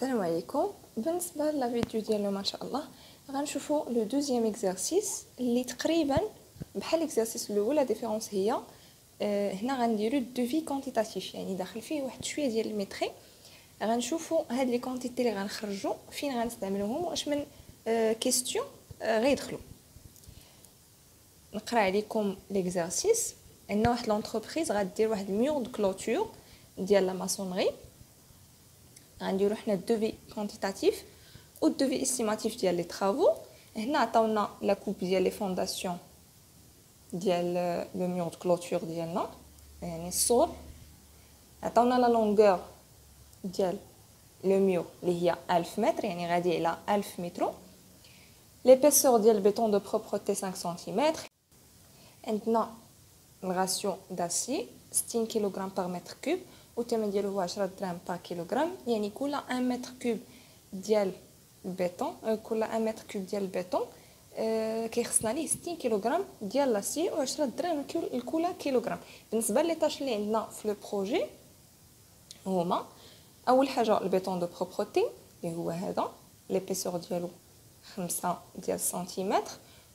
السلام عليكم. بالنسبه لافيديو ديالنا ما شاء الله غنشوفوا لو دوزيام اكزرسيس اللي تقريبا بحال الاكزرسيس الاول. لا ديفيرونس هي هنا غنديروا دوفي كونتيتاتيف، يعني داخل فيه واحد شويه ديال الميتري. غنشوفوا هاد لي كونتيتي اللي غنخرجوا فين غنستعملوهم واش من كيستيون غيدخلوا. نقرا عليكم ليكزرسيس. عندنا واحد لونتربريز غدير واحد الميور دو كلوتور ديال لا ماسونري. غنديروا حنا الدوفي كونتيتاتيف و الدوفي استيماتيف ديال لي طرافو. هنا عطاونا لا كوب ديال لي فونداسيون ديال لو ميور دو كلوتور ديالنا، يعني السور. عطاونا لا لونغور ديال لو ميور اللي هي 1000 متر، يعني غادي على 1000 متر. ليبيسور ديال البيتون دو بروبرتي 5 سنتيمتر. عندنا الغاسيون داسي 60 كيلوغرام بار متر كوب، والثمن ديالو هو 10 دراهم بار كيلوغرام، يعني كل 1 متر كوب ديال البيتون كل 1 متر كوب ديال البيتون كيخصنا ليه 60 كيلوغرام ديال لاسي و 10 دراهم لكل كيلوغرام. بالنسبه لي طاش اللي عندنا في لو بروجي هما اول حاجه البيتون دو بروبرتي اللي هو هذا ليبيسور ديالو 5 ديال سنتيمتر،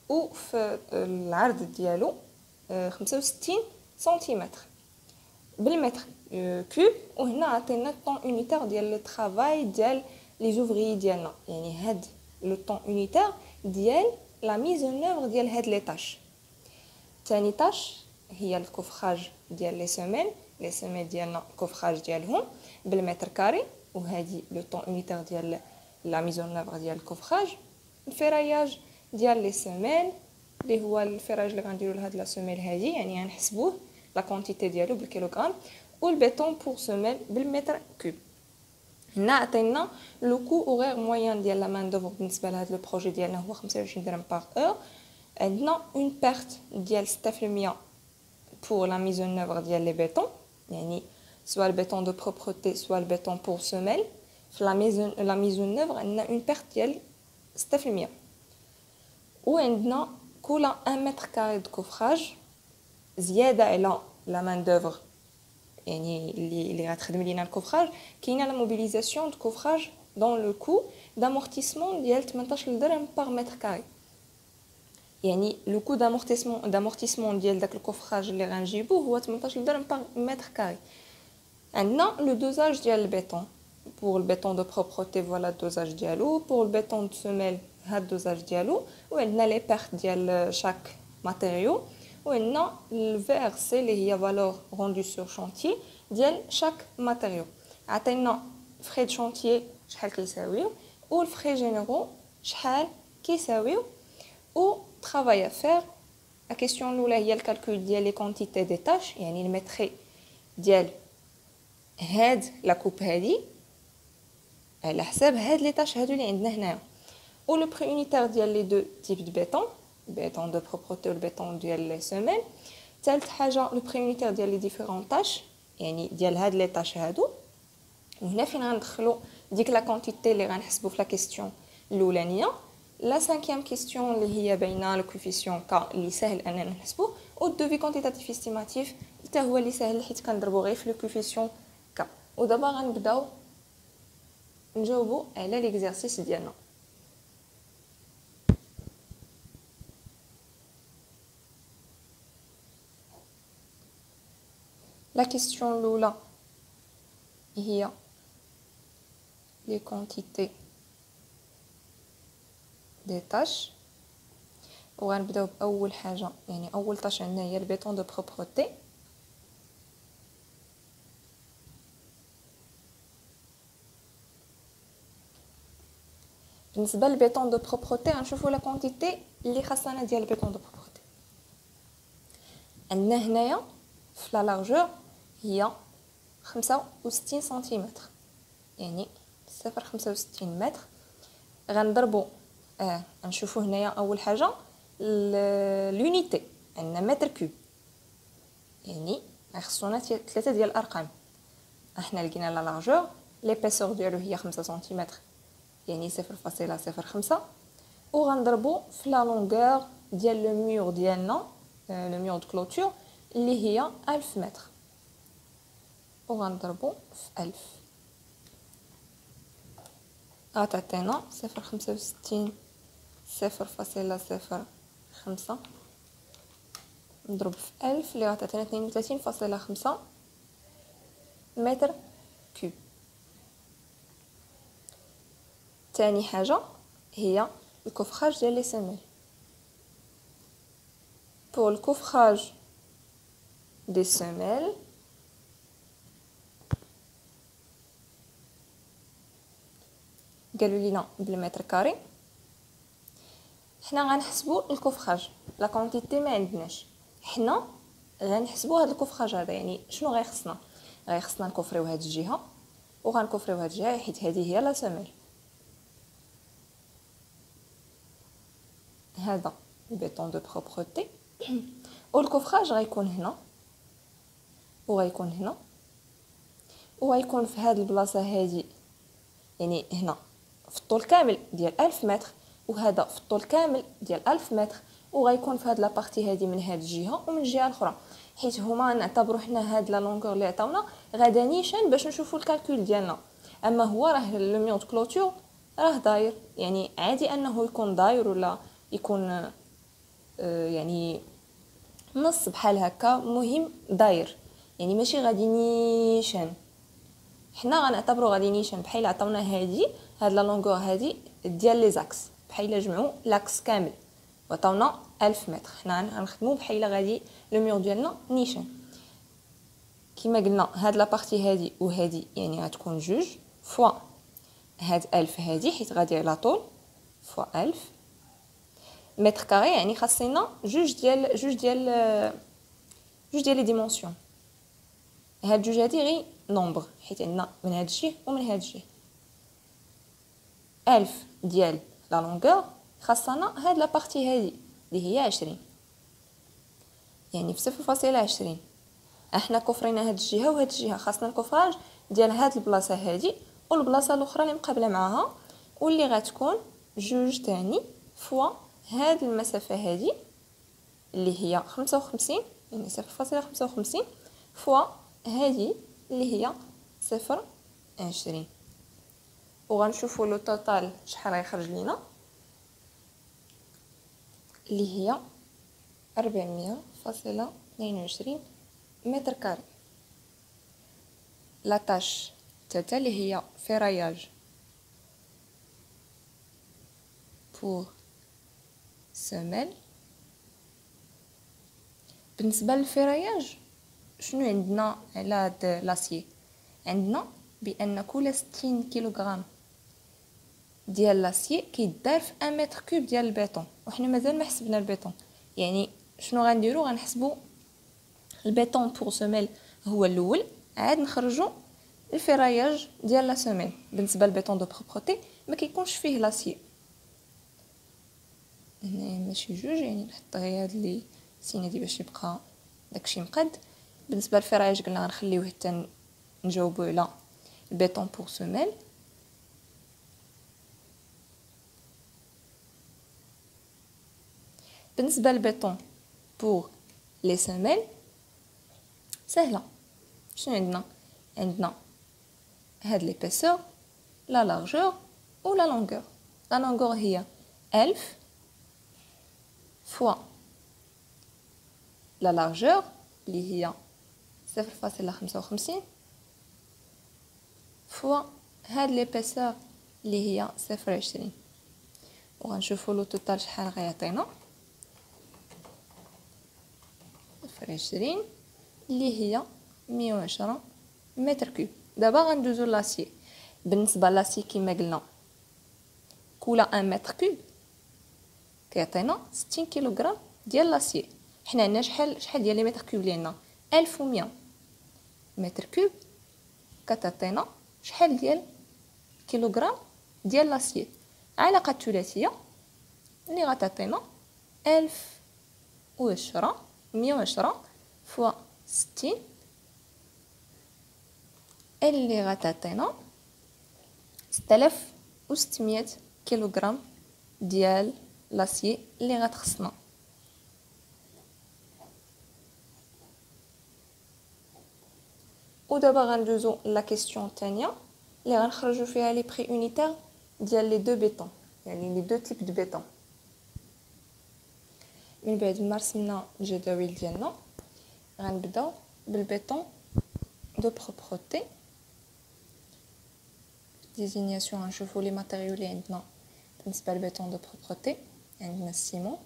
و في العرض ديالو 65 سنتيمتر بالمتر كوب. وهنا عطينا الطون اونيتير ديال لو طرافاي ديال لي زوفري ديالنا، يعني هاد لو طون اونيتير ديال لا ميز اون اوفر ديال هاد لي طاش. ثاني طاش هي الكوفراج ديال لي سيمين ديالنا، الكوفراج ديالهم بالمتر كاري، وهذه لو طون اونيتير ديال لا ميز اون اوفر ديال الكوفراج. الفراياج ديال لي سيمين اللي هو الفراج اللي غنديروا لهاد لا سيمين هذه، يعني غنحسبوه لا كونتيتي ديالو بالكيلوغرام، والبيتون بور سيمين بالمتر كوب. هنا عطينا لو كو اورير موين ديال لا مان دوفر بالنسبه لهاد لو بروجي ديالنا هو 25 درهم بار اور. عندنا اون بيرت ديال 6% pour la mise en œuvre ديال لي بيتون، يعني سواء البيتون دو بروبرتي سواء البيتون بور سيمين. في لا mise en œuvre عندنا اون بيرت ديال 6%. وعندنا كل 1 متر كاري دو كوفراج زياده على لا مان دوفر، يعني اللي غتخدم لينا الكوفراج. كاينه لا موبيليزاسيون دو كوفراج دون لو كو دامورتيسمون ديال 18 درهم بار متر كاري، يعني لو كو دامورتيسمون ديال داك الكوفراج اللي غنجيبوه هو 18 درهم بار متر كاري. عندنا لو دوزاج ديال البيتون pour البيتون دو بروبرتي، فوالا الدوزاج ديالو. pour البيتون دو سيميل هاد الدوزاج ديالو. وعندنا لي بيرت ديال شاك ماتيريو، وعندنا الفير سي اللي هي فالور روندو سور شونتيي ديال شاك ماتيريو. عطينا فري دو شونتيي شحال كيساويو، والفري جينيرو شحال كيساويو، و travail à faire. La question الاولى هي الكالكول ديال لي كونتيتي دي طاش، يعني المتري ديال هاد لا كوب هادي على حساب هاد لي طاش هادو اللي عندنا هنايا. و لو بري اونيتير ديال لي دو تيب دو بيتون، البيتون دو بروبرتي والبيتون ديال لي سيمين. ثالث حاجه لو بري اونيتير ديال لي ديفيرون طاش، يعني ديال هاد لي طاش هادو. وهنا فين غندخلو ديك لا كونتيتي اللي غنحسبو في لا كيستيون الاولانيه. لا 5e كيستيون اللي هي باينه لو كوفيسيون ك اللي سهل اننا نحسبوه، و الدوفي كونتيتاتيف استيماتيف حتى هو اللي سهل حيت كنضربو غير في لو كوفيسيون ك. ودابا غنبداو نجاوبوا على ليكزارسيس ديالنا. لا كيستيون الاولى هي لي كونتيتي دي طاش، وغنبداو باول حاجه، يعني اول طاش عندنا هي البيتون دو بروبرتي. بالنسبه للبيتون دو بروبرتي غنشوفوا لا كونتيتي اللي خاصنا ديال البيتون دو بروبرتي. عندنا هنايا في لا لارجور هي 65 سنتيمتر، يعني 0.65 متر. غنضربوا نشوفوا هنايا اول حاجه لونيتي عندنا متر كوب، يعني خصنا 3 ديال الارقام. احنا لقينا لا لارجور ليبيسور ديالو هي 5 سنتيمتر، يعني 0.05. وغنضربوا في لا لونغور ديال لو ميور ديالنا، لو ميور دو كلوتور اللي هي 1000 متر، وغنضربوا في 1000. عطاتنا 0.65 0.05 نضرب في 1000 اللي عطاتنا 32.5 متر كوب. تاني حاجة هي الكوفخاج ديال لي سيميل. pour le coffrage des semelles قالوا لينا بالمتر كاري. حنا غنحسبوا الكوفخاج لا كونتيتي ما عندناش، حنا غنحسبوا هذا الكوفخاج هذا. يعني شنو غيخصنا نكوفريو هاد الجهه وغنكوفريو هاد الجهه حيت هذه هي لا سيميل. هذا البيطون دو بروبرتي والكوفخاج غيكون هنا وغيكون هنا وغيكون في هاد البلاصه هذه، يعني هنا في الطول كامل ديال 1000 متر وهذا في الطول كامل ديال 1000 متر، وغيكون في هاد لابارتي هذه من هاد الجهه ومن الجهه الاخرى، حيت هما نعتبروا حنا هاد لا لونغور اللي عطاونا غادا نيشان باش نشوفوا الكالكول ديالنا. اما هو راه لو ميون دو كلوتور راه داير، يعني عادي انه يكون داير ولا يكون يعني نص بحال هكا، مهم داير يعني ماشي غادي نيشان. حنا غنعتبروا غادي نيشان بحال عطاونا هاد لا لونغور هادي ديال لي زاكس، بحال جمعوا لاكس كامل وعطاونا 1000 متر، حنا غنخدموا بحال غادي لو ميور ديالنا نيشان. كما قلنا هاد لا بارتي هادي وهادي يعني غتكون جوج فوا هاد 1000 هادي حيت غادي على طول فوا 1000 متر كاري، يعني خاصنا جوج ديال لي ديمونسيون. هاد جوج هادي غير نومبر حيت عندنا من هاد الجهه ومن هاد الجهه. 1000 ديال لا لونغور خاصنا هاد لا بارتي هادي اللي هي 20، يعني في 0.20 احنا كفرينا هاد الجهه وهاد الجهه، خاصنا الكفراج ديال هاد البلاصه هادي والبلاصه الاخرى اللي مقابله معاها، واللي غتكون جوج تاني فوا هاد المسافه هادي اللي هي 55، يعني 0.55 فوا هادي اللي هي 0.20. وغنشوفوا لو توتال شحال غيخرج لينا اللي هي 400.22 متر كاري. لا تاش الثالثه اللي هي فراياج بور سيميل. بالنسبه للفراياج شنو عندنا على هاد لاسيي؟ عندنا بان كل 60 كيلوغرام ديال لاسيي كيدار في 1 متر كوب ديال البيطون، وحنا مازال ما حسبنا البيطون. يعني شنو غنديروا؟ غنحسبوا البيطون بور سيميل هو الاول، عاد نخرجوا الفراياج ديال لا سيميل. بالنسبه للبيطون دو بروبرتي ما كيكونش فيه لاسيي. هنا ماشي جوج، يعني نحط غير هاد لي سينه دي باش يبقى داكشي مقاد. بالنسبه للفراياج قلنا غنخليوه حتى نجاوبوا على البيطون بور سيميل. بالنسبه للبيطون بور لي سيميل سهله. شنو عندنا هاد ليبيسور لا لارجور و لا لونغور. لا لونغور هي 1000 فوا لا لارجور اللي هي 0.55 فوا هاد ليبيسور اللي هي 0.20. وغنشوفوا لو توتال شحال غيعطينا 0.20 اللي هي 110 متر كوب. دابا غندوزو لاسي. بالنسبه لاسي كما قلنا كل 1 متر كوب كيعطينا 60 كيلوغرام ديال لاسي. حنا عندنا شحال ديال لي متر كوب اللي عندنا 1100 متر كوب، كتعطينا شحال ديال كيلوغرام ديال لاسي. علاقه ثلاثيه اللي غتعطينا 1010 110 فوا 60 اللي غتعطينا 6600 كيلوغرام ديال لاسي اللي غتخصنا. ودابا غندوزو لا كيسيون الثانيه اللي غنخرجوا فيها لي بري اونيتير ديال لي دو بيتون، يعني لي دو تيب دو بيتون. من بعد ما رسمنا الجداول ديالنا غنبداو بالبيتون دو بروبرتي. ديزينياسيون غنشوفوا لي ماتيريو اللي عندنا بالنسبه للبيتون دو بروبرتي. عندنا السيمون،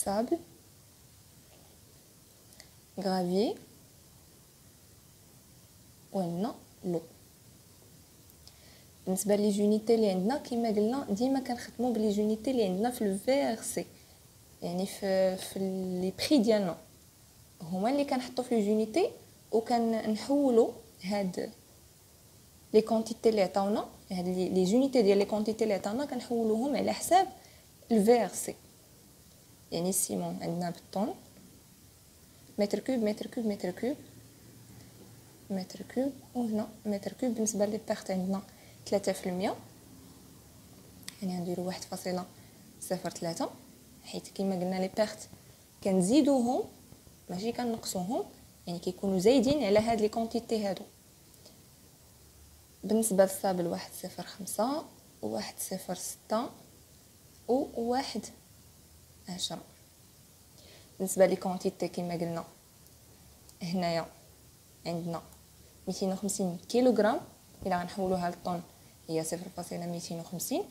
sable, gravier وعندنا لو. بالنسبه لي زونيتي اللي عندنا كما قلنا ديما كنخدموا بلي زونيتي اللي عندنا في الفيرسي، يعني في لي بري ديالنا هما اللي كنحطوا في لي زونيتي وكنحولوا هاد لي كونتيتي اللي عطاونا، هاد لي زونيتي ديال لي كونتيتي اللي عطاونا كنحولوهم على حساب الفيرسي. يعني السيمون عندنا بالطن متر كوب متر كوب متر كوب متر كوب، وهنا متر كوب. بالنسبه لي بيرت عندنا 3%، يعني غنديروا 1.03 حيت كما قلنا لي بيرت كنزيدوهم ماشي كنقصوهم، يعني كيكونوا زايدين على هاد لي كونتيتي هادو. بالنسبه للصابل 1.05 و1.06 و1.10. بالنسبه لي كونتيتي كما قلنا هنايا عندنا 250 كيلوغرام، الا غنحولوها للطن هي 0.250.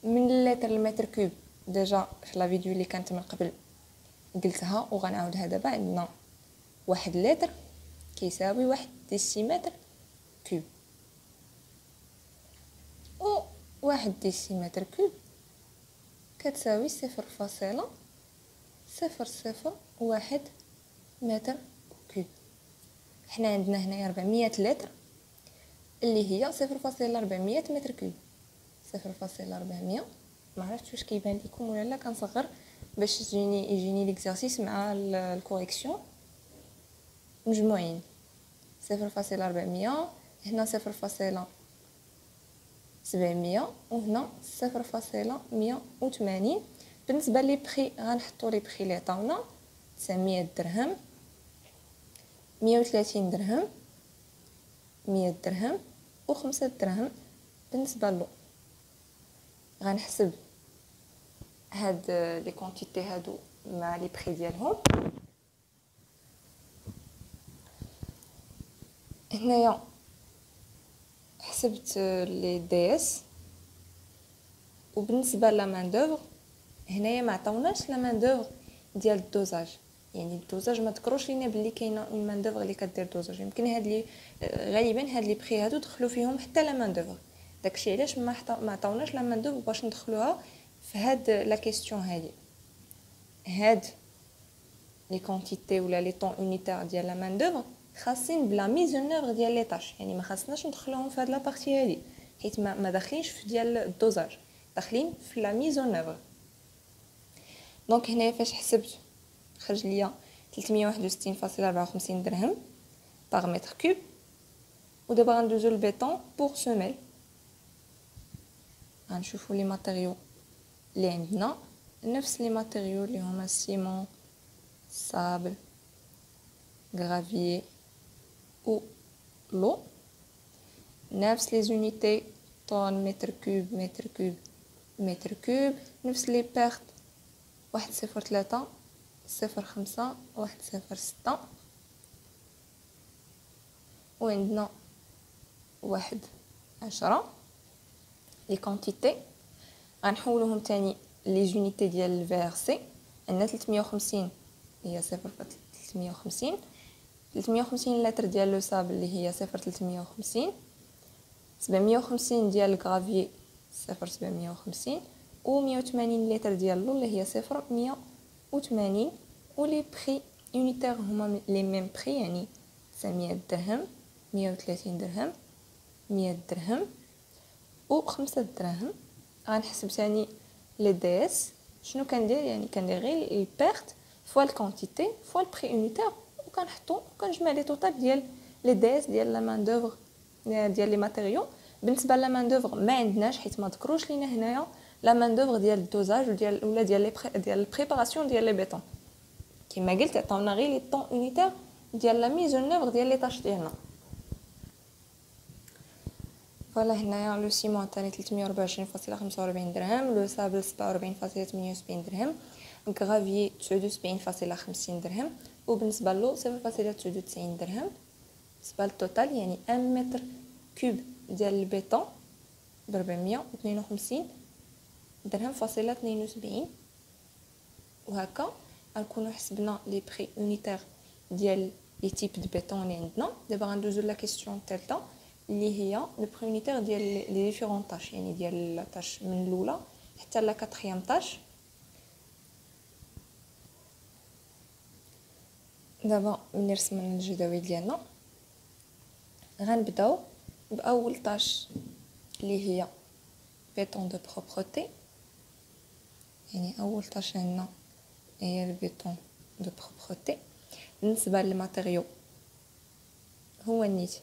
من اللتر المتر كوب ديجا في لا فيديو اللي كانت من قبل قلتها وغنعاودها دابا. عندنا 1 لتر كيساوي 1 ديسيمتر كوب، و 1 ديسيمتر كوب كتساوي 0.001 متر كوب. حنا عندنا هنايا 400 لتر اللي هي 0.400 متر كوب. 0.400 ما عرفتش واش كيبان لكم ولا لا، كنصغر باش يجيني ليكزارسيس مع الكوريكسيون مجموعين. 0.400 هنا 0.700 وهنا 0.180. بالنسبه لي بري غنحطوا لي بري اللي عطاونا 900 درهم، 130 درهم، 100 درهم و5 دراهم. بالنسبه له غنحسب هاد لي كونتيتي هادو مع لي بري ديالهم. هنايا حسبت لي دي اس. وبالنسبه لا مان دوفر هنايا ما عطاوناش لا مان دوفر ديال الدوزاج، يعني الدوزاج ما ذكروش لينا بلي كاينه اون مان دوفر اللي كدير دوزاج. يمكن هاد لي غالبا هاد لي بري هادو دخلوا فيهم حتى لا مان دوفر، داكشي علاش ما عطاوناش لا مان دوفر باش ندخلوها في هاد لا كيسيون هادي. هاد لي كونتيتي ولا لي طون اونيتير ديال لا مان دوفر خاصين بلا ميز اون اوفر ديال لي طاش، يعني ما خاصناش ندخلوهم في هاد لا بارتي هادي حيت ما داخلينش في ديال الدوزاج، داخلين في لا ميز اون اوفر. دونك هنايا فاش حسبت خرج ليا 361.54 درهم باغ متر كوب. ودابا غندوزو للبيطون بور سوميل. غنشوفوا لي ماتيريو اللي عندنا، نفس لي ماتيريو اللي هما السيمون، الصابل، غرافيي و لو. نفس لي زونيتي طن متر كوب متر كوب متر كوب. نفس لي بيرت 1.03 0.5 1.06. وعندنا 1.10. لي كونتيتي غنحولوهم تاني لي زونيتي ديال الفيرسي. عندنا 350 هي 0.350. 350 لتر ديال لو صابل اللي هي 0.350. 750 ديال الكرافيي 0.750 و 180 لتر ديال لو اللي هي 0.180. ولي بري يونيتير هما لي ميم بري، يعني 900 درهم، 130 درهم، 100 درهم و5 دراهم. غنحسب ثاني لي دي اس. شنو كندير؟ يعني كندير غير البيرت فوا الكونتيتي فوا البري يونيتير وكنحطو كنجمع لي توتال ديال لي دي اس ديال لا مان دوفر ديال لي ماتيريو. بالنسبه لا مان دوفر ما عندناش حيت ما ذكروش لينا هنايا لا مان دوفر ديال الدوزاج ولا ديال البريباراسيون ديال لي بيطون. كما قلت عطاونا غير لي طون يونيتير ديال لا ميز اون اوفر ديال لي طاش ديالنا. فوالا هنايا لو سيمون تاني 324.45 درهم، لو سابل 47.78 درهم، غرافيي 79.50 درهم، وبالنسبه لو 0.99 درهم. بالنسبه للتوتال يعني 1 متر كوب ديال البيطون ب 452 درهم فاصله 72. وهكا غنكونوا حسبنا لي بري اونيتير ديال لي تيب دو بيطون اللي عندنا. دابا غندوزو لا كيسيون الثالثه اللي هي لو بري اونيتير ديال لي ديفيرون طاش، يعني ديال لا طاش من الاولى حتى لا كاتريام طاش. دابا ملي رسمنا الجداول ديالنا غنبداو باول طاش اللي هي بيطون دو بروبرتي. يعني اول طاش عندنا هي البيطون دو بروبرتي. بالنسبه للماتيريو هو نيت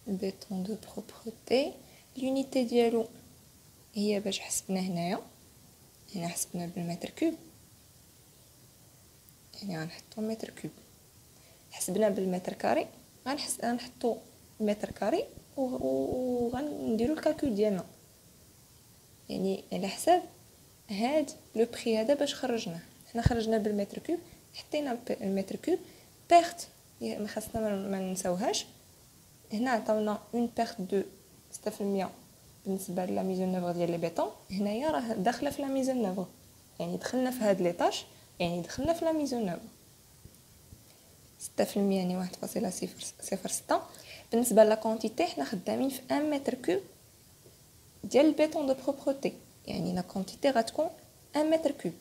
البيطون دو بروبرتي. لونيتي ديالو هي باش حسبنا هنايا، هنا حسبنا بالمتر كوب، يعني غنحطو متر كوب. حسبنا بالمتر كاري غنحطو المتر كاري وغنديرو الكالكول ديالنا، يعني على حساب هاد لو بري هذا باش خرجناه. حنا خرجنا بالمتر كوب، حطينا المتر كوب بيرت ما خاصنا ما نساوهاش. هنا عطاونا اون بيرت دو 6% بالنسبه لا ميزون نوفر ديال لي بيطون. هنايا راه داخله في لا ميزون نوفر، يعني دخلنا في هاد لي طاش، يعني دخلنا في لا ميزون نوفر 6% يعني 1.06. بالنسبه لا كونتيتي حنا خدامين في 1 متر كوب ديال البيطون دو بروبرتي، يعني لا كونتيتي غتكون 1 متر كوب.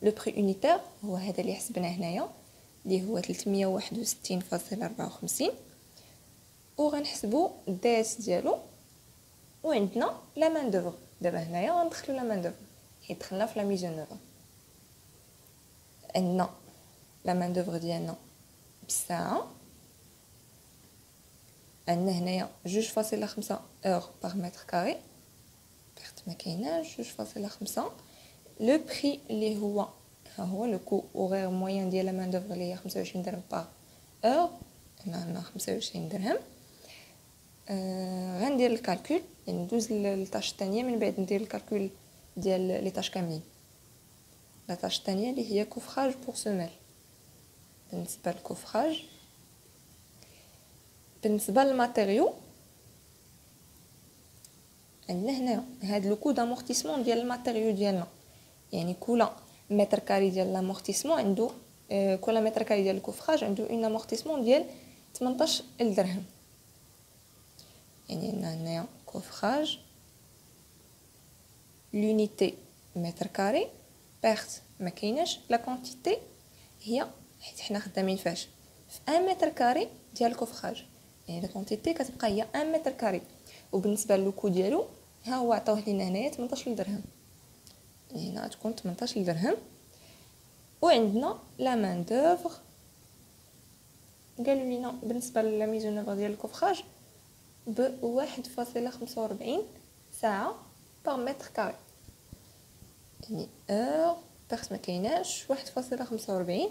لو بري اونيتير هو هذا اللي حسبناه هنايا اللي هو 361.54، وغنحسبوا الدي اس ديالو. وعندنا لا مان دوفر. دابا هنايا غندخلوا لا مان دوفر حيت دخلنا في لا ميزون نوفر. عندنا لا مان دوفر ديالنا بالساعه، عندنا هنايا 2.5 اور باغ متر كاري، بيرت ما كايناش 2.5. لو بري اللي هو ها هو لو كو اوغير موين ديال لا مان دوفر اللي هي 25 درهم باغ اور. هنا عندنا 25 درهم. غندير الكالكول، يعني ندوز للطاش الثانيه من بعد ندير الكالكول ديال لي طاش كاملين. لا طاش الثانيه اللي هي كوفراج بور سوميل. بالنسبه للكوفراج، بالنسبه للماتيريو عندنا هنا هاد لو كو دامورتيسمون ديال الماتيريو ديالنا، يعني كل متر كاري ديال لامورتيسمون عنده كل متر كاري ديال الكوفراج عنده اون امورتيسمون ديال 18 درهم. يعني هنايا كوفراج لونيتي متر كاري بيرت ما كايناش. لا كونتيتي هي حيت حنا خدامين فاش في 1 متر كاري ديال الكوفراج، يعني لا كونتيتي كتبقى هي 1 متر كاري. وبالنسبه للكو ديالو ها هو عطاوه لينا هنايا 18 درهم، يعني هنا تكون 18 درهم. وعندنا لا مان دوفر قالوا لينا بالنسبه لا ميزون نوفر ديال الكوفراج ب 1.45 ساعه باغ متر كاري، يعني اور بيرت ما كايناش 1.45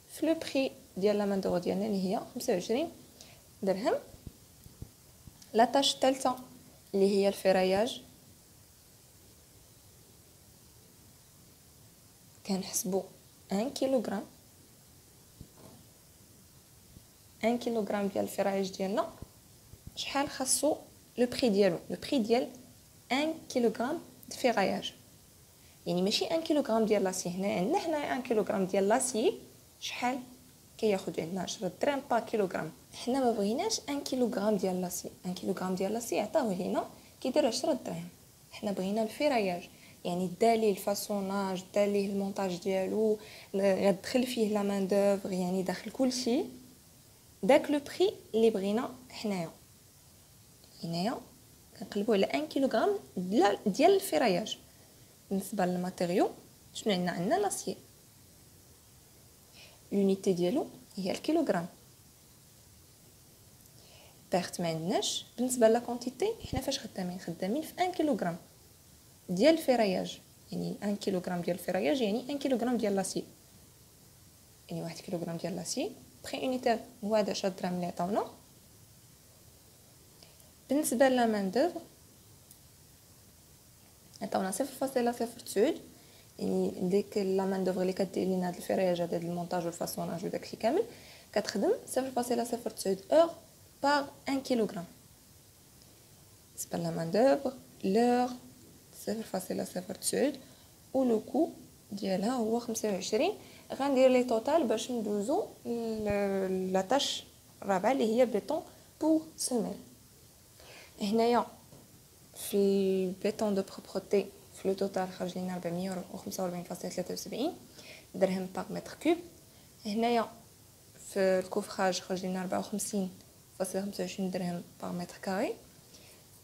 في لو بري ديال لا مان دوفر ديالنا اللي هي 25 درهم. لا طاش الثالثه اللي هي الفراياج، كنحسبوا 1 كيلوغرام 1 كيلوغرام ديال الفراياج ديالنا شحال خاصو لو بري ديالو. لو بري ديال 1 كيلوغرام د فراياج، يعني ماشي 1 كيلوغرام ديال لاسي. هنا عندنا حنا 1 كيلوغرام ديال لاسي شحال كياخذ عندنا 10 درهم با كيلوغرام. حنا ما بغيناش 1 كيلوغرام ديال لاسي. 1 كيلوغرام ديال لاسي عطاوه لينا كيدير 10 درهم. حنا بغينا الفراياج، يعني دالي الفاصوناج دالي المونتاج ديالو غتدخل فيه لا مان دوفر، يعني داخل كلشي داك لو بري اللي بغينا حنايا. هنايا كنقلبوا على 1 كيلوغرام ديال الفراياج. بالنسبه للماتيريو شنو عندنا لاسي، لونيتي ديالو هي الكيلوغرام. بيرت ما عندناش. بالنسبه لا كونتيتي حنا فاش خدامين في 1 كيلوغرام ديال الفراياج، يعني 1 كيلوغرام ديال الفراياج يعني 1 كيلوغرام ديال لاسي، يعني 1 كيلوغرام ديال لاسي بري اونيتير هو هذا 10 درهم اللي عطاونا. بالنسبه لا مان دوفر عطاونا 0.09 يعني ديك لا مان دوفر اللي كدير لينا هاد الفرياج هاد المونتاج والفاسوناج وداكشي كامل كتخدم 0.09 اور بار 1 كيلوغرام. بالنسبه لا مان دوفر لور 0.09 و لو كو ديالها هو 25. غندير لي توتال باش ندوزو لا تاش الرابعه اللي هي بيطون بور سيميل. هنايا في البيطون دو بروبرتي في لو توتال خرج لينا 445.73 درهم باغ متر كوب. هنايا في الكوفراج خرج لينا 54.25 درهم باغ متر كاري.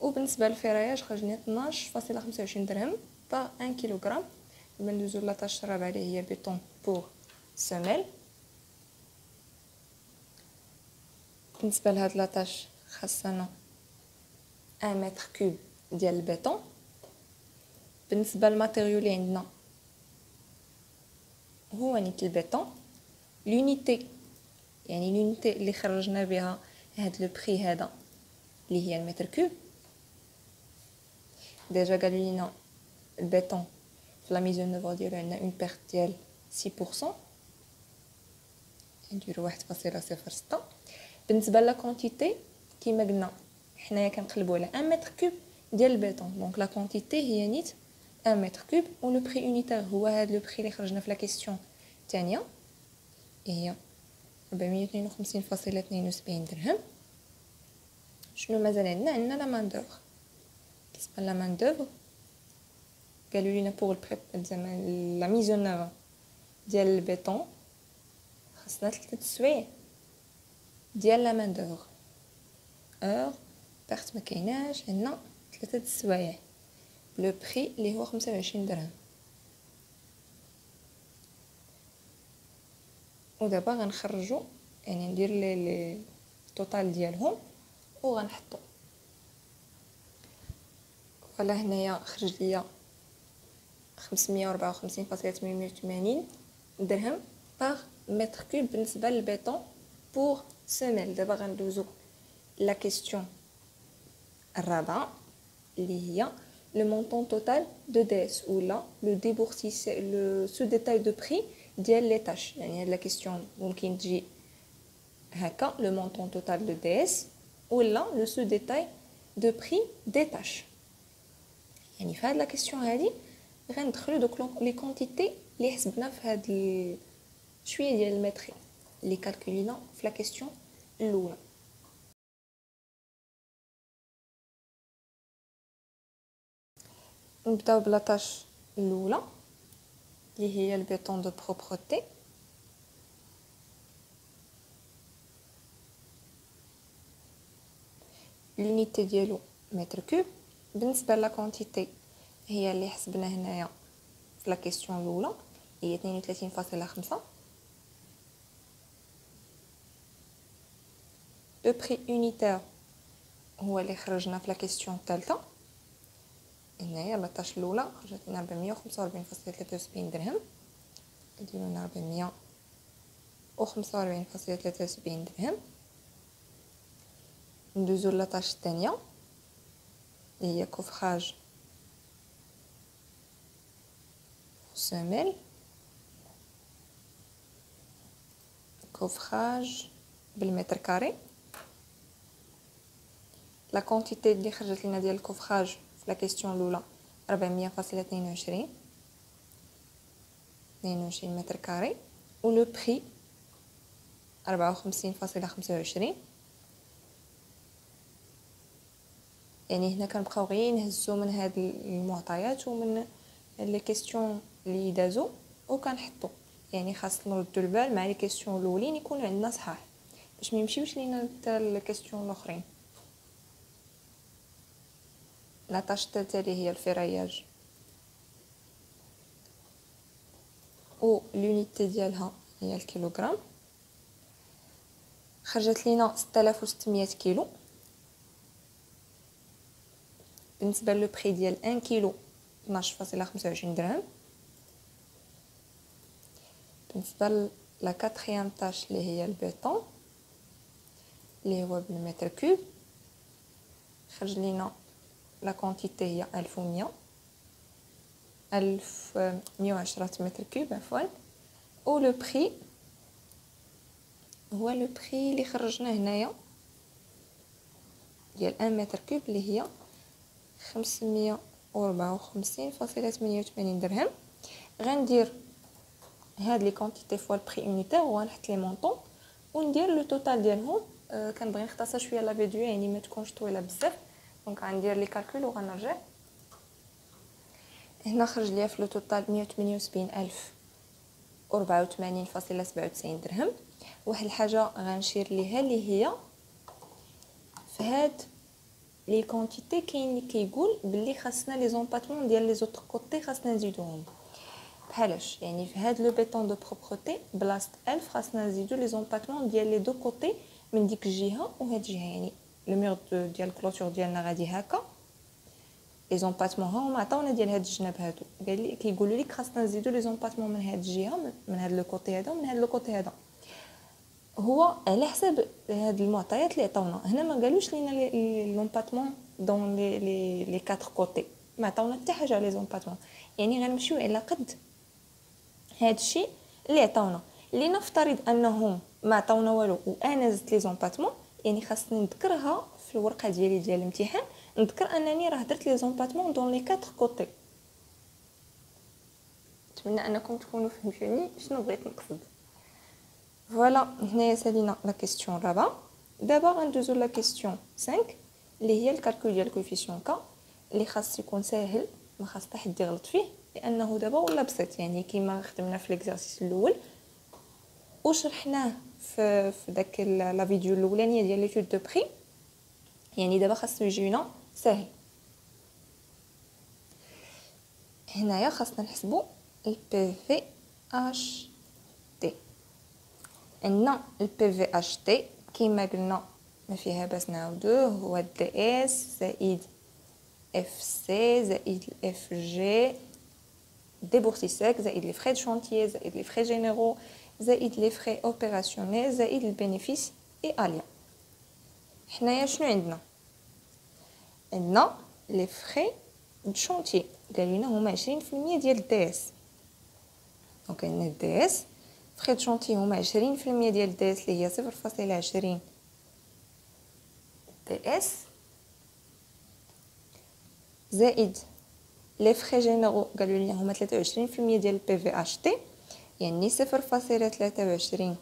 وبالنسبه للفراياج خرج لنا 12.25 درهم باغ 1 كيلوغرام. ندوزو لا طاش الرابعه اللي هي بيطون بور سيميل. بالنسبه لهاد لاطاش خاصنا 1 متر كوب ديال البيطون. بالنسبه للماتيريو اللي عندنا هو نيت البيطون لونيتي يعني لونيتي اللي خرجنا بها هاد لو بري هذا اللي هي المتر كوب. ديجا قالوا لينا البيطون في لا ميزون نوفو ديالو عندنا اون بيرت ديال 6%، نديرو 1.06. بالنسبه لا كونتيتي كيما قلنا حنايا كنقلبوا على 1 متر كوب ديال البيطون، دونك لا كونتيتي هي نيت 1 متر كوب. و لو بري يونيتير هو هذا لو بري اللي خرجنا في لا كيسيون الثانيه هي 452.72 درهم. شنو مازال عندنا لا مان دوفر. بالنسبه لا مان دوفر قالوا لينا بوغ البريب زعما لا ميزون نوفا ديال البيطون خاصنا 3 السوايع ديال لا مان دوفر اور بارت ما كايناش عندنا 3 السوايع لو بري اللي هو 25 درهم. ودابا غنخرجوا يعني ندير لي التوتال ديالهم وغنحطوا. فوالا هنايا خرج ليا 554.880 درهم باغ متر كوب بالنسبه للبيطون بور سيميل. دابا غندوزو لا كيسيون الرابعه اللي هي لو مونطون توتال دو دي اس ولا لو ديبورتيس لو سو ديتاي دو بري ديال لي تاش. يعني هاد لا كيسيون ممكن تجي هكا لو مونطون توتال دو دي اس ولا لو سو ديتاي دو بري دي تاش. يعني في هاد لا كيسيون هادي غندخلو دوك لي كونتيتي اللي حسبنا في هاد شويه ديال المتري اللي كالكولينا في لا كيسيون الاولى. نبداو بلا طاش الاولى اللي هي البيطون دو بروبرتي. لونيتي ديالو متر كوب. بالنسبه لا كونتيتي هي اللي حسبنا هنايا في لا كيسيون الاولى هي 32.5. لو بري يونيتير هو اللي خرجنا في لا كيسيون الثالثه. هنايا لا طاش الاولى خرجت لنا 445.73 درهم. نديرو لنا 445.73 درهم. ندوزو لا طاش الثانيه اللي هي كوفراج سيميل. كوفراج بالمتر كاري. لا كونتيتي اللي خرجت لنا ديال الكوفراج في لا كيسيون الاولى 400.22 متر كاري. و لو بري 54.25. يعني هنا كنبقاو غير نهزو من هاد المعطيات ومن لي كيسيون اللي دازو وكنحطو. يعني خاص نردو البال مع لي كيسيون الاولين يكون عندنا صحاح باش ما يمشيوش لينا حتى الكيسيون الاخرين. لا طاش الثالثه اللي هي الفراياج و لونيتي ديالها هي الكيلوغرام. خرجت لينا 6600 كيلو. بالنسبه لو بري ديال 1 كيلو 12.25 درهم. بالنسبه لا كاتريام طاش اللي هي البيطون اللي هو بالمتر كوب خرج لينا لا كونتيتي هي 1110 متر كوب عفوا. و لو بري هو لو بري اللي خرجنا هنايا ديال 1 متر كوب اللي هي 554.88 درهم. غندير هاد لي كونتيتي فوا البري يونيتير وغنحط لي مونطون وندير لو توتال ديالهم. كنبغي نختصر شويه لا فيديو يعني ما تكونش طويله بزاف، دونك غندير لي كالكول وغنرجع. هنا خرج ليا في لو توتال 178,084.97 درهم. واحد الحاجه غنشير ليها اللي هي في هاد لي كونتيتي كاين اللي كيقول باللي خاصنا لي زومباتمون ديال لي زوتر كوتي خاصنا نزيدوهم. بحالاش يعني في هاد لو بيتون دو بروبرتي بلاصه 1000 خاصنا نزيدو لي زومباتمون ديال لي دو كوتي من ديك الجهه وهاد الجهه، يعني لو مير ديال الكلوتور ديالنا غادي هكا. لي زومباتمون هما عطاونا ديال هاد الجناب هادو، قال لي كيقولوا لك خاصنا نزيدو لي زومباتمون من هاد الجهه من هاد لو كوتي هذا ومن هاد لو كوتي هذا. هو على حساب هاد المعطيات اللي عطاونا هنا ما قالوش لينا لي زومباتمون دون لي كاتر كوتي، ما عطاونا حتى حاجه على لي زومباتمون، يعني غنمشيو على قد هاد الشيء اللي عطاونا. اللي نفترض انهم ما عطاونا والو وانا زدت لي زومباتمون، يعني خاصني نذكرها في الورقه ديالي ديال الامتحان، نذكر انني راه درت لي زومباتمون دون لي كاتر كوتي. نتمنى انكم تكونوا فهمتوني شنو بغيت نقصد. فوالا هنايا سالينا لا كيسيون الرابعه. دابا غندوزو لا كيسيون 5 اللي هي الكالكول ديال الكوفيسيون كا، اللي خاص يكون ساهل ما خاص حتى حد يغلط فيه، لانه دابا ولا بسيط يعني كيما خدمنا في ليكزارسيس الاول وشرحناه في داك لا فيديو الاولانيه ديال ليتود دو بري. يعني دابا خاصو يجينا ساهل. هنايا خاصنا نحسبوا البي في اش تي. عندنا البي في اش تي كيما قلنا ما فيها باس نعاودوه، هو الدي اس زائد اف سي زائد اف جي دي بورسيساك زائد لي فري دو شونتيي زائد لي فري جينيرو زائد لي فري اوبيراسيونيل زائد البينيفيس اي اليا. حنايا شنو عندنا لي فري دو شونتيي قالوا لنا هما 20% ديال الدي اس. دونك عندنا الدي اس فري دو شونتيي هما 20% ديال الدي اس اللي هي 0.20 دي اس زائد لي فري جينيرو قالوا لنا هما 23% ديال البي في اش تي، يعني 0.23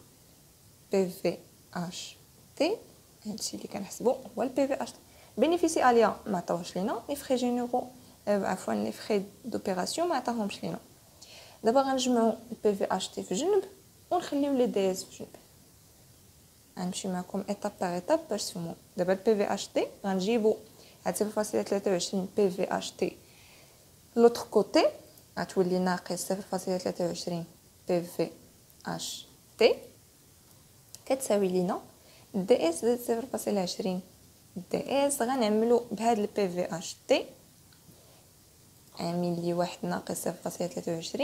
بي في اش تي. هادشي اللي كنحسبو هو البي في اش تي. بينيفيسي اليا ما عطاوش لينا، لي فري جينيرو عفوا لي فري دوبيراسيون ما عطاهمش لينا. دابا غنجمعوا البي في اش تي في جنب ونخليو لي دي اس في جنب. غنمشي معكم ايطاب باغ ايطاب باش تفهموا. دابا البي في اش تي غنجيبو هاد 0.23 بي في اش تي لوطر كوتي غتولي ناقص 0.23 بي في اش تي كتساوي لينا دي اس زائد 0.20 دي اس. غنعملو بهاد البي في اش تي عامل لي واحد ناقص 0.23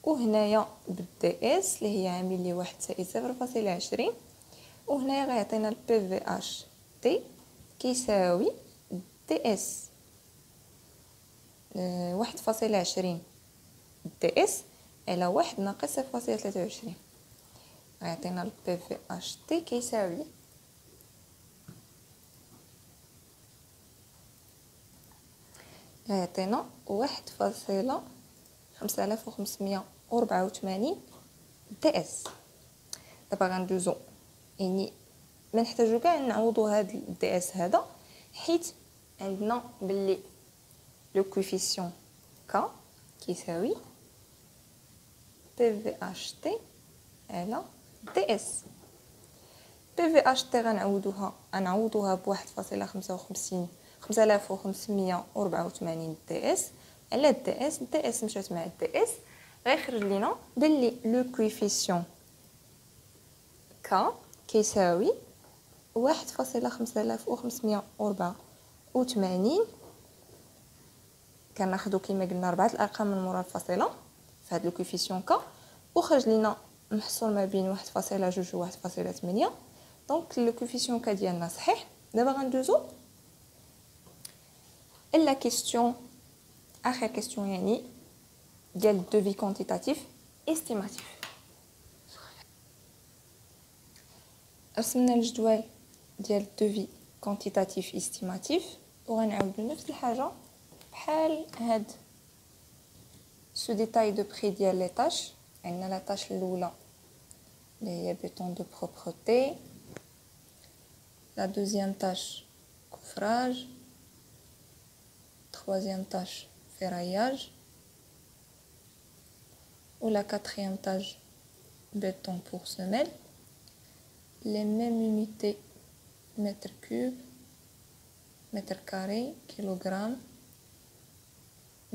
وهنايا بالدي اس اللي هي عامل لي واحد زائد 0.20 وهنايا غيعطينا البي في اش تي كيساوي دي اس 1.20 دي اس على واحد ناقص 0.23 غيعطينا البي في اش تي كيساوي غيعطينا 1.5584 دي اس. دابا غندوزو يعني ما نحتاجو كاع نعوضو هاد الدي اس هذا، حيت عندنا باللي لو كوفيسيون ك كيساوي بي في اش تي على دي اس. بي في اش تي غنعوضوها ب 1.5584 دي اس على دي اس. دي اس مشات مع دي اس غيخرج لينا باللي لو كوفيسيون ك كيساوي 1.5584. كناخذوا كما قلنا 4 الارقام من مورا الفاصله في هذا لو كوفيسيون ك وخرج لينا محصول ما بين 1.2 و 1.8. دونك لو كوفيسيون ك ديالنا صحيح. دابا غندوزو la question اخر question يعني ديال devis quantitatif estimatif. رسمنا الجدول ديال devis quantitatif estimatif وغنعاودو نفس الحاجه بحال هاد ce détail de prix ديال لي طاش. عندنا لا طاش الاولى اللي هي béton de propreté, la deuxième tâche coffrage, troisième tâche ferraillage ou la quatrième tâche béton pour semelle. Les mêmes unités mètres cubes, mètres carrés, kilogrammes,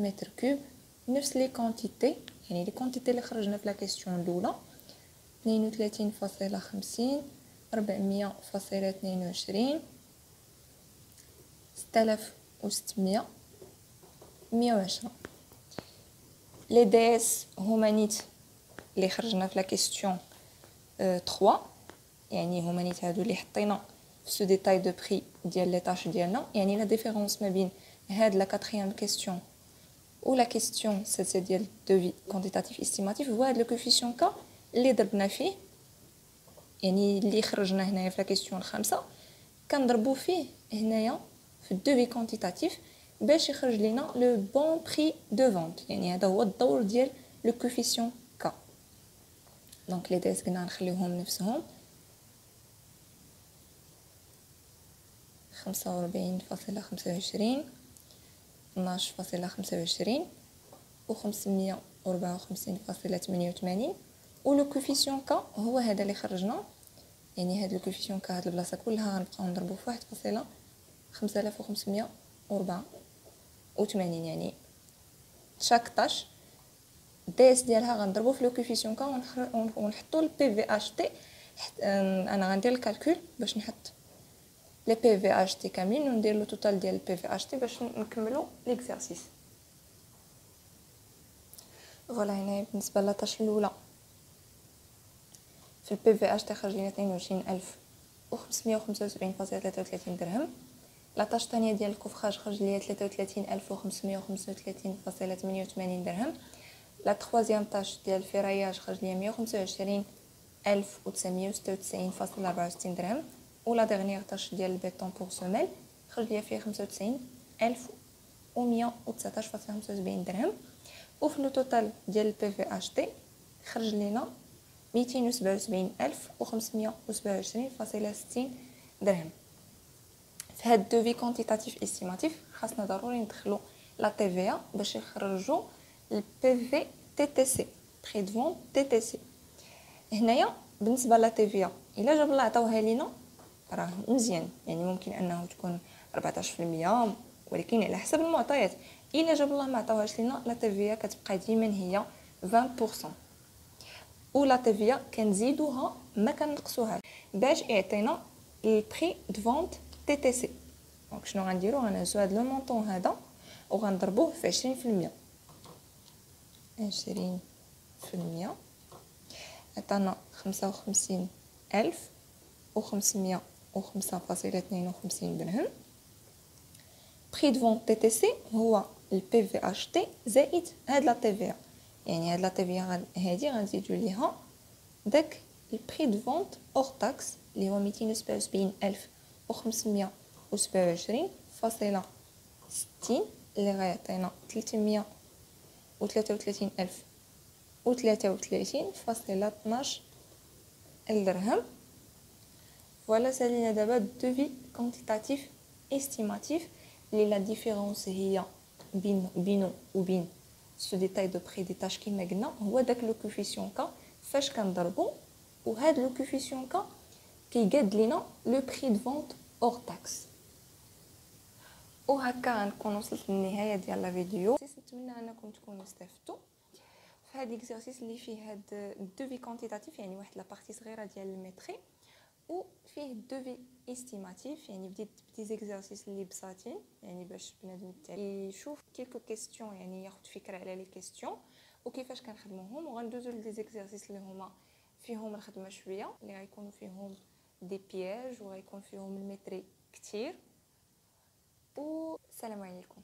mètres cubes. نفس لي كونتيتي يعني لي كونتيتي اللي خرجنا في لا كيسيون الاولى 32.50 400.22 6600 120. لي دي اس هما نيت اللي خرجنا في لا كيسيون 3 يعني هما نيت هادو اللي حطينا في سو ديتاي دو بري ديال لي طاش ديالنا. يعني لا ديفيرونس ما بين هاد لا كاتريام كيسيون ou la question c'est ديال devis quantitatif estimatif هو هاد لو كوفيسيون كا اللي ضربنا فيه يعني اللي خرجنا هنايا في لا كيسيون الخامسه كنضربو فيه هنايا في الدوفي كونتيتاتيف باش يخرج لينا لو بون بري دو فونت. يعني هذا هو الدور ديال لو كوفيسيون كا. دونك لي ديس قلنا نخليوهم نفسهم 45.25 12.25 و 554.88 و لو كوفيسيون كا هو هذا اللي خرجنا. يعني هاد لو كوفيسيون كا هاد البلاصه كلها غنبقاو نضربو في 1.5584. يعني شاك طاش ديس ديالها غنضربو في لو كوفيسيون كا ونحطو البي في اش تي. انا غندير الكالكول باش نحط لي بي في اش تي كاملين وندير لو توتال ديال البي في اش تي باش نكملو ليكزارسيس. فوالا هنا بالنسبه لاطاش الاولى في البي في اش تي خرج لينا 22575.33 درهم. لاطاش الثانيه ديال الكوفراج خرج ليا 33.535.38 درهم. لا تروازيام طاش ديال الفراياج خرج ليا 125.996.64 درهم. ولا ديرنيير طاش ديال البيطون بور سوميل خرج ليا فيه 95.119.75 درهم. وفي لو توتال ديال البي في اش تي خرج لينا 277.527.60 درهم. في هاد دوفي كونتيتاتيف استيماتيف خاصنا ضروري ندخلو لا تي في ا باش يخرجوا البي في تي تي سي بري دو فون تي تي سي. هنايا بالنسبه لا تي في ا الا جاب الله عطاوها لينا راه مزيان يعني ممكن انه تكون 14% ولكن على حسب المعطيات. الا جاب الله ما عطاوهاش لينا لا تي في ا كتبقى ديما هي 20% ولا تي في ا كنزيدوها ما كنقصوها باش يعطينا البري دو فونت تي تي سي. دونك شنو غنديرو غنهزو هاد لو مونطون هذا وغنضربوه في 20% عطانا 55,505.52 درهم. بري دو فونت تي تي سي هو البي في اش تي زائد هاد لا تي في ا. يعني هاد لا تي في ا هادي غنزيدو ليها داك البري دو فونت اور تاكس اللي هو 277,527.60 اللي غيعطينا 333,033.12 درهم. فوالا سالينا دابا دوفي كونتيتاتيف استيماتيف اللي لا ديفيرونس هي بينو وبين سو ديتاي دو بري دي طاش كيما قلنا هو داك لو كوفيسيون كا فاش كنضربو وهاد لو كوفيسيون كا كيقاد لينا لو بري دو فونت اور تاكس. وهكا غنكون وصلت للنهايه ديال لا فيديو. نتمنى انكم تكونوا استفدتوا في هاد ليكزارسيس اللي فيه هاد الدوفي كونتيتاتيف يعني واحد لا بارتي صغيره ديال الميتري وفيه الدوفي استيماتيف يعني بديت بتي زيكزارسيس اللي بساطين يعني باش بنادم يشوف كيلكو كيسيون يعني ياخذ فكره على لي كيسيون وكيفاش كنخدموهم. وغندوزو لدي زيكزارسيس اللي هما فيهم الخدمه شويه اللي غيكونوا فيهم دي بياج وغيكون فيهم الميتري كتير. والسلام عليكم.